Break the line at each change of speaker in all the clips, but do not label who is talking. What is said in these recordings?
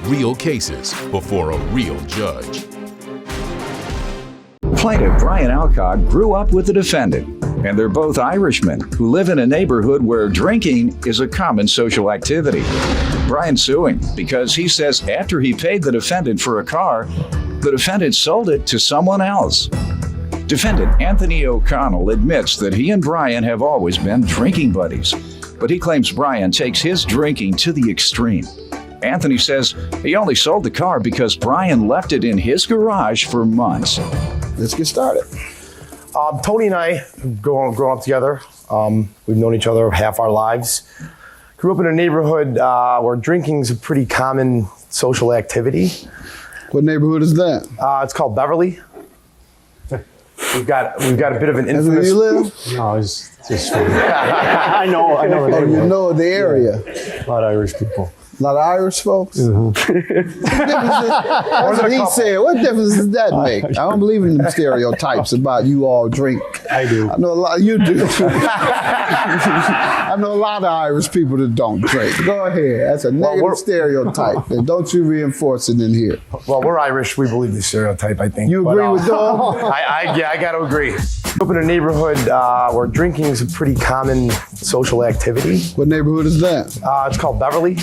real cases before a real judge.
Plaintiff Brian Alcock grew up with the defendant, and they're both Irishmen who live in a neighborhood where drinking is a common social activity. Brian's suing because he says after he paid the defendant for a car, the defendant sold it to someone else. Defendant Anthony O'Connell admits that he and Brian have always been drinking buddies, but he claims Brian takes his drinking to the extreme. Anthony says he only sold the car because Brian left it in his garage for months.
Let's get started. Tony and I grown up together. We've known each other half our lives. Grew up in a neighborhood where drinking is a pretty common social activity.
What neighborhood is that?
It's called Beverly. We've got a bit of an infamous.
That's where you live?
No, it's just funny. I know the
Oh,
area.
you know the area.
A lot of Irish people.
A lot of Irish folks? That's what he said. What difference does that make? I don't believe in them stereotypes about you all drink.
I do.
I know a lot. You do. I know a lot of Irish people that don't drink. Go ahead. That's a negative stereotype. And don't you reinforce it in here.
Well, we're Irish. We believe the stereotype, I think.
You agree with Dawn?
Yeah, I got to agree. Grew up in a neighborhood where drinking is a pretty common social activity.
What neighborhood is that?
It's called Beverly.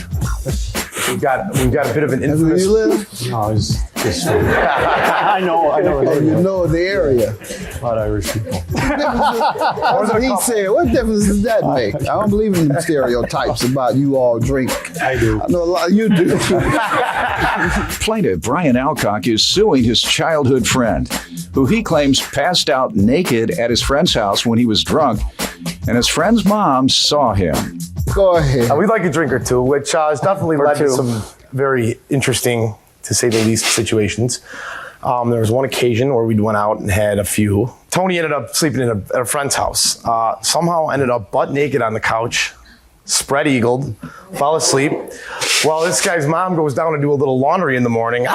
We've got a bit of an
That's where
infamous.
you live?
No, it's just funny. I know the
Oh,
area.
you know the area.
A lot of Irish people.
That's what he said. What difference does that make? I don't believe in them stereotypes about you all drink.
I do.
I know a lot. You do.
Plaintiff Brian Alcock is suing his childhood friend, who he claims passed out naked at his friend's house when he was drunk, and his friend's mom saw him.
Go ahead.
We like a drink or two, which has definitely led to some very interesting, to say the least, situations. There was one occasion where we went out and had a few. Tony ended up sleeping at a friend's house. Somehow ended up butt naked on the couch, spread-eagled, fell asleep. Well, this guy's mom goes down to do a little laundry in the morning.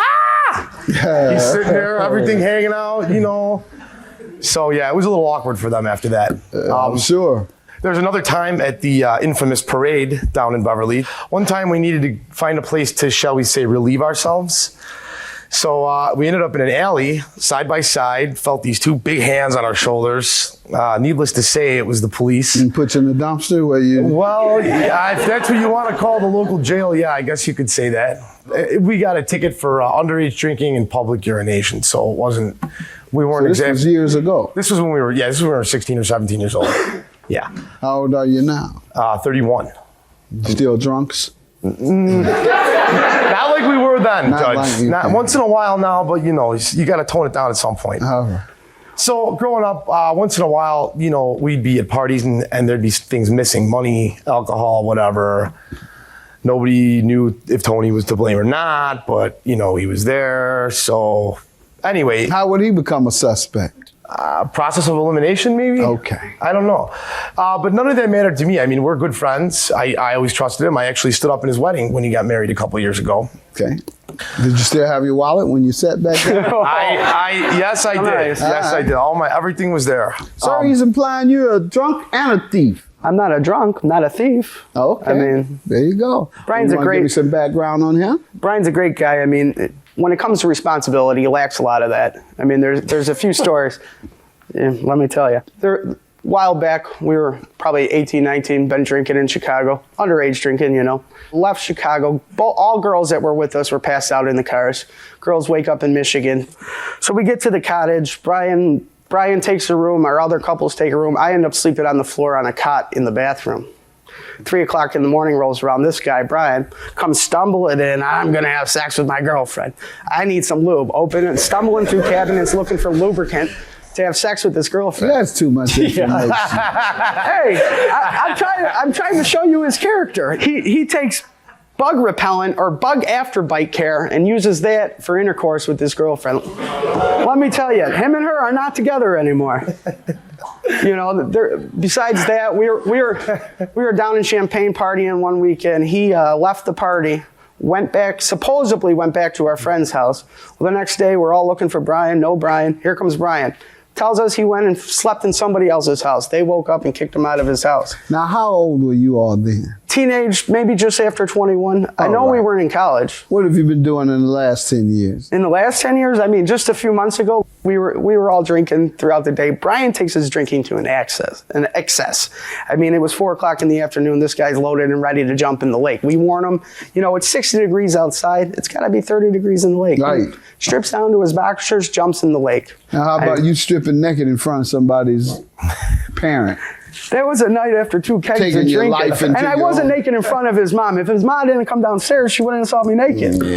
He's sitting there, everything hanging out, you know. So yeah, it was a little awkward for them after that.
I'm sure.
There's another time at the infamous parade down in Beverly. One time we needed to find a place to, shall we say, relieve ourselves. So we ended up in an alley, side by side, felt these two big hands on our shoulders. Needless to say, it was the police.
And put you in the dumpster where you...
Well, yeah, if that's what you want to call the local jail, yeah, I guess you could say that. We got a ticket for underage drinking and public urination, so it wasn't, we weren't
This was years ago.
This was when we were 16 or 17 years old. Yeah.
How old are you now?
31.
Still drunks?
Not like we were then,
Not
Judge.
like you
Not
can.
once in a while now, but you know, you got to tone it down at some point.
All right.
So growing up, once in a while, you know, we'd be at parties and there'd be things missing, money, alcohol, whatever. Nobody knew if Tony was to blame or not, but you know, he was there. So anyway.
How would he become a suspect?
Process of elimination, maybe?
Okay.
I don't know. But none of that mattered to me. I mean, we're good friends. I always trusted him. I actually stood up in his wedding when he got married a couple years ago.
Okay. Did you still have your wallet when you sat back there?
Yes, I did.
Nice.
Yes, I did. Everything was there.
Sir, he's implying you're a drunk and a thief.
I'm not a drunk, I'm not a thief.
Okay.
I mean,
there you go.
Brian's
you
a
wanna
great-
Give me some background on him.
Brian's a great guy. I mean, when it comes to responsibility, he lacks a lot of that. I mean, there's a few stories. Yeah, let me tell you. A while back, we were probably 18, 19, been drinking in Chicago, underage drinking, you know. Left Chicago, all girls that were with us were passed out in the cars. Girls wake up in Michigan. So we get to the cottage. Brian takes a room, our other couples take a room. I end up sleeping on the floor on a cot in the bathroom. 3 o'clock in the morning rolls around. This guy, Brian, comes stumbling in. I'm going to have sex with my girlfriend. I need some lube. Open and stumbling through cabinets looking for lubricant to have sex with his girlfriend.
That's too much information.
Hey, I'm trying to show you his character. He takes bug repellent or bug afterbite care and uses that for intercourse with his girlfriend. Let me tell you, him and her are not together anymore. You know, besides that, we were down in Champaign partying one weekend. He left the party, supposedly went back to our friend's house. Well, the next day, we're all looking for Brian. No Brian. Here comes Brian. Tells us he went and slept in somebody else's house. They woke up and kicked him out of his house.
Now, how old were you all then?
Teenage, maybe just after 21. I know we weren't in college.
What have you been doing in the last 10 years?
In the last 10 years, I mean, just a few months ago, we were all drinking throughout the day. Brian takes his drinking to an excess. I mean, it was 4 o'clock in the afternoon. This guy's loaded and ready to jump in the lake. We warn him, you know, it's 60 degrees outside. It's got to be 30 degrees in the lake.
Right.
He strips down to his boxers, jumps in the lake.
Now, how about you stripping naked in front of somebody's parent?
That was a night after 2 kegs
Taking
of
your
drinking.
life into
And I
your
wasn't
own.
naked in front of his mom. If his mom didn't come downstairs, she wouldn't have saw me naked. But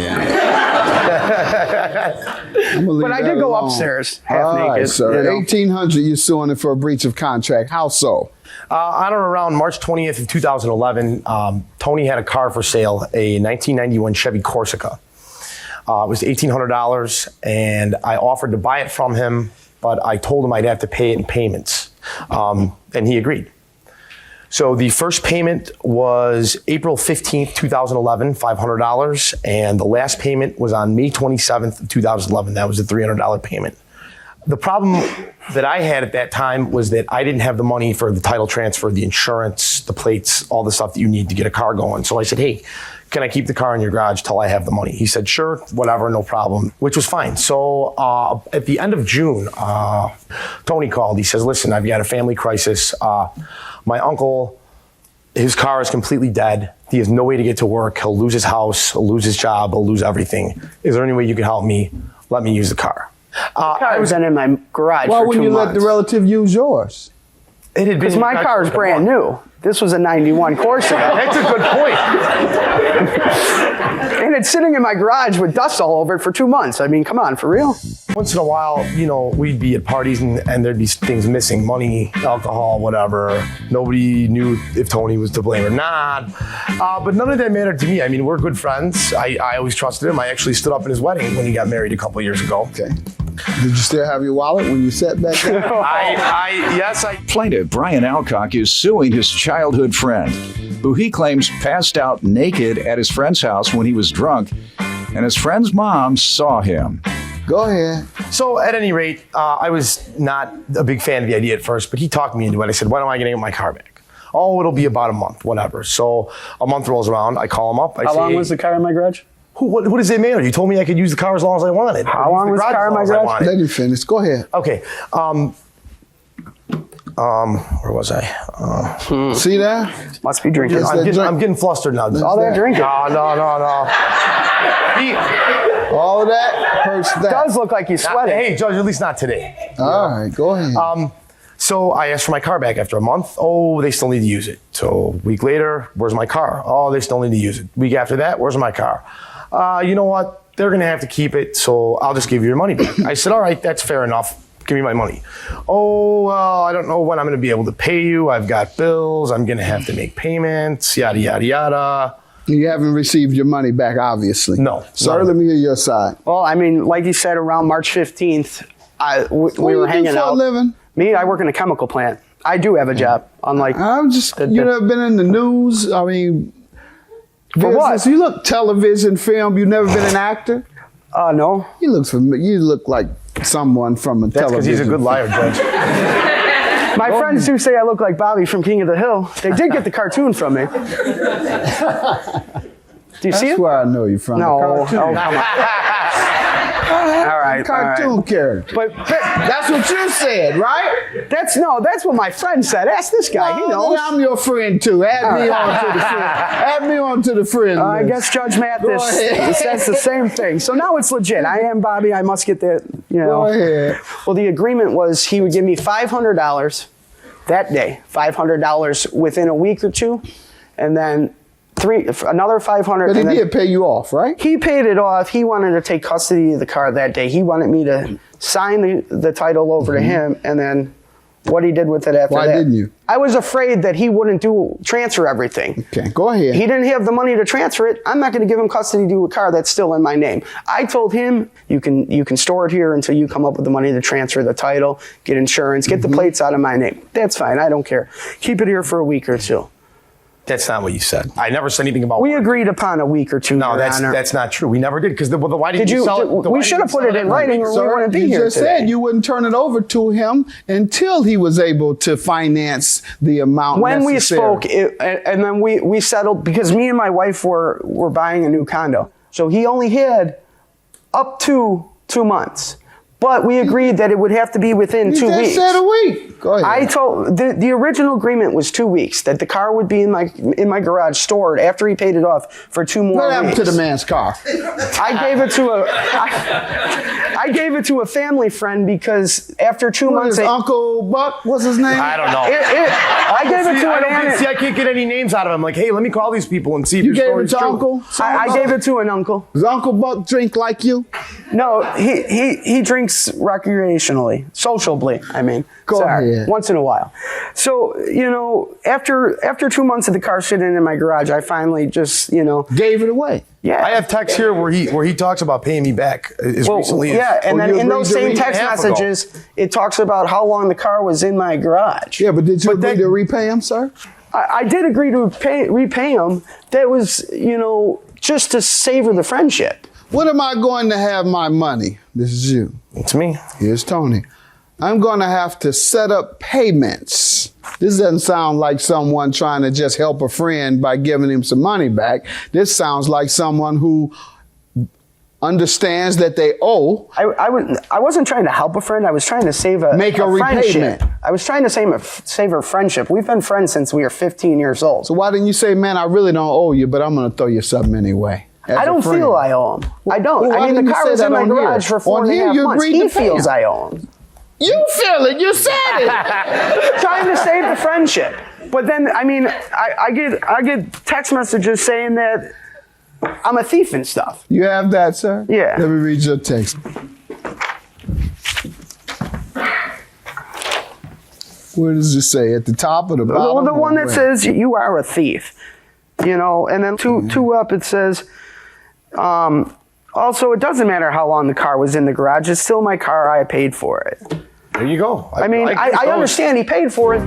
I did go upstairs half
All right,
naked.
sir.
You know.
1,800, you're suing it for a breach of contract. How so?
On or around March 20th of 2011, Tony had a car for sale, a 1991 Chevy Corsica. It was $1,800, and I offered to buy it from him, but I told him I'd have to pay it in payments, and he agreed. So the first payment was April 15th, 2011, $500, and the last payment was on May 27th, 2011. That was a $300 payment. The problem that I had at that time was that I didn't have the money for the title transfer, the insurance, the plates, all the stuff that you need to get a car going. So I said, hey, can I keep the car in your garage till I have the money? He said, sure, whatever, no problem, which was fine. So at the end of June, Tony called. He says, listen, I've got a family crisis. My uncle, his car is completely dead. He has no way to get to work. He'll lose his house, he'll lose his job, he'll lose everything. Is there any way you can help me? Let me use the car.
I was in my garage
Why
for 2
wouldn't you
months.
let the relative use yours?
It had been
Because my car is brand new. This was a 91 Corsica.
That's a good point.
And it's sitting in my garage with dust all over it for 2 months. I mean, come on, for real?
Once in a while, you know, we'd be at parties and there'd be things missing, money, alcohol, whatever. Nobody knew if Tony was to blame or not. But none of that mattered to me. I mean, we're good friends. I always trusted him. I actually stood up in his wedding when he got married a couple of years ago.
Okay. Did you still have your wallet when you sat back there?
Yes, I.
Plaintiff Brian Alcock is suing his childhood friend, who he claims passed out naked at his friend's house when he was drunk, and his friend's mom saw him.
Go ahead.
So at any rate, I was not a big fan of the idea at first, but he talked me into it. I said, when am I going to get my car back? Oh, it'll be about a month, whatever. So a month rolls around. I call him up. I
How
say,
long was the car in my garage?
What does it matter? You told me I could use the car as long as I wanted.
How long was the car in my garage?
Let him finish. Go ahead.
Okay. Where was I?
See that?
Must be drinking.
Yes,
I'm getting flustered now.
All that drinking.
No.
All of that hurts that.
Does look like he's sweating.
Hey, Judge, at least not today.
All right, go ahead.
So I asked for my car back after a month. Oh, they still need to use it. So a week later, where's my car? Oh, they still need to use it. Week after that, where's my car? You know what? They're going to have to keep it, so I'll just give you your money back. I said, all right, that's fair enough. Give me my money. Oh, well, I don't know when I'm going to be able to pay you. I've got bills. I'm going to have to make payments, yada, yada, yada.
You haven't received your money back, obviously.
No.
Sir, let me hear your side.
Well, I mean, like you said, around March 15th, we were hanging
for a
out.
living?
Me, I work in a chemical plant. I do have a job, unlike...
I'm just, you never been in the news? I mean,
For what?
business. You look television, film, you never been an actor?
No.
You look like someone from a
That's because
television.
he's a good liar, Judge.
My friends do say I look like Bobby from King of the Hill. They did get the cartoon from me. Do you see
That's
it?
where I know you from.
No.
The
Oh,
cartoon.
come on. All right.
Cartoon character.
But
That's what you said, right?
that's what my friend said. Ask this guy. He knows.
I'm your friend too. Add me on to the friend. Add me on to the friend
I
list.
guess Judge Mathis
Go ahead.
says the same thing. So now it's legit. I am Bobby. I must get that.
Go ahead.
Well, the agreement was he would give me $500 that day, $500 within a week or two, and then another $500.
But he
and then
did pay you off, right?
he paid it off. He wanted to take custody of the car that day. He wanted me to sign the title over to him, and then what he did with it after that.
Why didn't you?
I was afraid that he wouldn't transfer everything.
Okay, go ahead.
He didn't have the money to transfer it. I'm not going to give him custody to a car that's still in my name. I told him, you can store it here until you come up with the money to transfer the title, get insurance, get the plates out of my name. That's fine. I don't care. Keep it here for a week or two.
That's not what you said. I never said anything about.
We agreed upon a week or two.
No,
Your Honor.
that's not true. We never did. Because why didn't you sell it?
We should have put it in writing, or we wouldn't be here
You just
today.
said you wouldn't turn it over to him until he was able to finance the amount
When we
necessary.
spoke, and then we settled, because me and my wife were buying a new condo. So he only had up to 2 months. But we agreed that it would have to be within 2 weeks.
You just said a week. Go ahead.
I told the original agreement was 2 weeks, that the car would be in my garage stored after he paid it off for 2 more
What
weeks.
happened to the man's car?
I gave it to a family friend because after 2 months,
His Uncle Buck, what's his name?
I don't know.
I gave it to an aunt.
See, I can't get any names out of him. Like, hey, let me call these people and see if
You
your
gave it
story's
to
true.
Uncle?
I gave it to an uncle.
Does Uncle Buck drink like you?
No, he drinks recreationally, sociably. I mean,
Go ahead.
once in a while. So after 2 months of the car sitting in my garage, I finally just
Gave it away.
yeah.
I have text here where he talks about paying me back as recently as.
yeah, and
Oh,
then
you
in those
agreed to
same
read
text
half ago.
messages, it talks about how long the car was in my garage.
Yeah, but did you agree
then-
to repay him, sir?
I did agree to repay him. That was, just to savor the friendship.
When am I going to have my money? This is you.
It's me.
Here's Tony. I'm going to have to set up payments. This doesn't sound like someone trying to just help a friend by giving him some money back. This sounds like someone who understands that they owe.
I wasn't trying to help a friend. I was trying to save a
Make a
friendship.
repayment.
I was trying to save a friendship. We've been friends since we were 15 years old.
So why didn't you say, man, I really don't owe you, but I'm going to throw you something anyway? as
I
a
don't
friend?
feel I owe him. I don't.
Well, why
I mean,
didn't
the
you
car
say
was
that
in my
on here?
garage for
On
4.5
here, you
months.
agreed
He
to pay
feels
him.
I owe him.
You feel it. You said it.
Trying to save the friendship. But then, I mean, I get text messages saying that I'm a thief and stuff.
You have that, sir?
Yeah.
Let me read your text. Where does it say? At the top or the bottom?
Well, the one
or
that
where?
says you are a thief, and then two up it says, also it doesn't matter how long the car was in the garage. It's still my car. I paid for it.
There you go.
I mean, I understand he paid for it.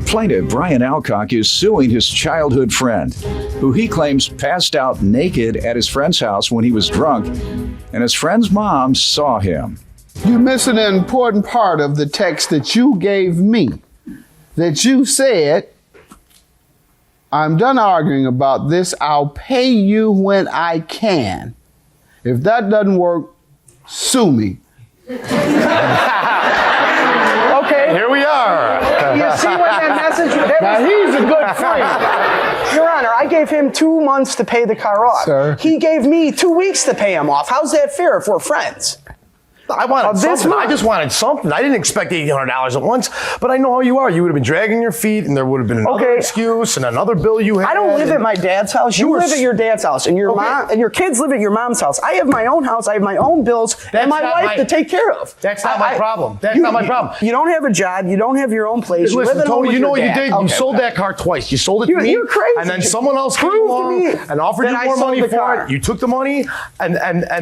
Plaintiff Brian Alcock is suing his childhood friend, who he claims passed out naked at his friend's house when he was drunk, and his friend's mom saw him.
You're missing an important part of the text that you gave me. That you said, I'm done arguing about this. I'll pay you when I can. If that doesn't work, sue me.
Okay.
Here we are.
You see what that message?
Now he's a good friend.
Your Honor, I gave him 2 months to pay the car off.
Sir.
He gave me 2 weeks to pay him off. How's that fair if we're friends?
I wanted
this
something. I
month.
just wanted something. I didn't expect $800 at once, but I know how you are. You would have been dragging your feet, and there would have been another
Okay.
excuse and another bill you had.
I don't live at my dad's house. You
were
live at your dad's house, and your
Okay.
mom and your kids live at your mom's house. I have my own house. I have my own bills
That's
and my
not
wife
my-
to take care of.
That's not my problem. That's not my problem.
You don't have a job. You don't have your own place. You
Listen,
live at home
Tony,
with
you know
your
what you
dad.
did?
Okay,
You sold
okay.
that car twice. You sold it to me.
You're crazy.
And then someone else came
Prove to
along
me
and offered you
that I
more
sold
money
the
for
car.
it. You took the money, and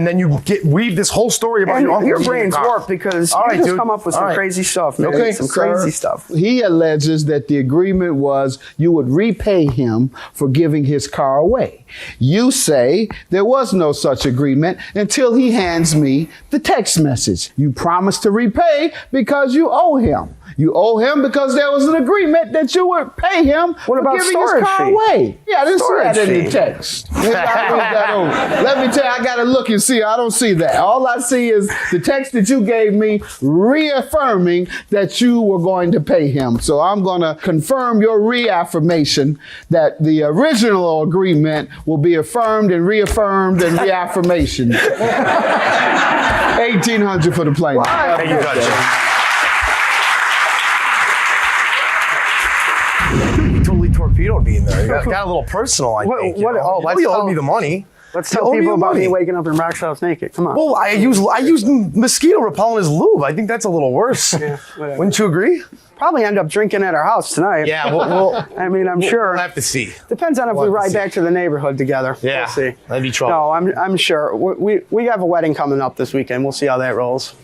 then you weave this whole story about
And
your uncle.
your
using the
brain's
car.
warped because
All
you
right,
just
dude.
come up with
All
some
right.
crazy stuff, man.
Okay,
some
Sir,
crazy stuff.
He alleges that the agreement was you would repay him for giving his car away. You say there was no such agreement until he hands me the text message. You promised to repay because you owe him. You owe him because there was an agreement that you would pay him
What
for
about
giving
storage
his car
fee?
away. Yeah, I didn't see that
Storage
in the
fee.
text. Maybe I read that over. Let me tell you, I got to look and see. I don't see that. All I see is the text that you gave me reaffirming that you were going to pay him. So I'm going to confirm your reaffirmation that the original agreement will be affirmed and reaffirmed and reaffirmation. 1,800 for the plaintiff.
Thank you, Judge. You totally torpedoed me in there. You got a little personal, I
What-
think.
what-
You
oh,
know?
let's
You owe
tell-
me the money.
Let's
You
tell
owe me
people
the
about
money.
me waking up in Rock's house naked. Come on.
Well, I use mosquito repellent as lube. I think that's a little worse.
whatever.
Wouldn't you agree?
Probably end up drinking at our house tonight.
Yeah, we'll
I mean, I'm sure.
we'll have to see.
Depends on if
We'll
we
have to
ride
see.
back to the neighborhood together.
Yeah,
We'll see.
that'd be trouble.
No, I'm sure. We have a wedding coming up this weekend. We'll see how that rolls.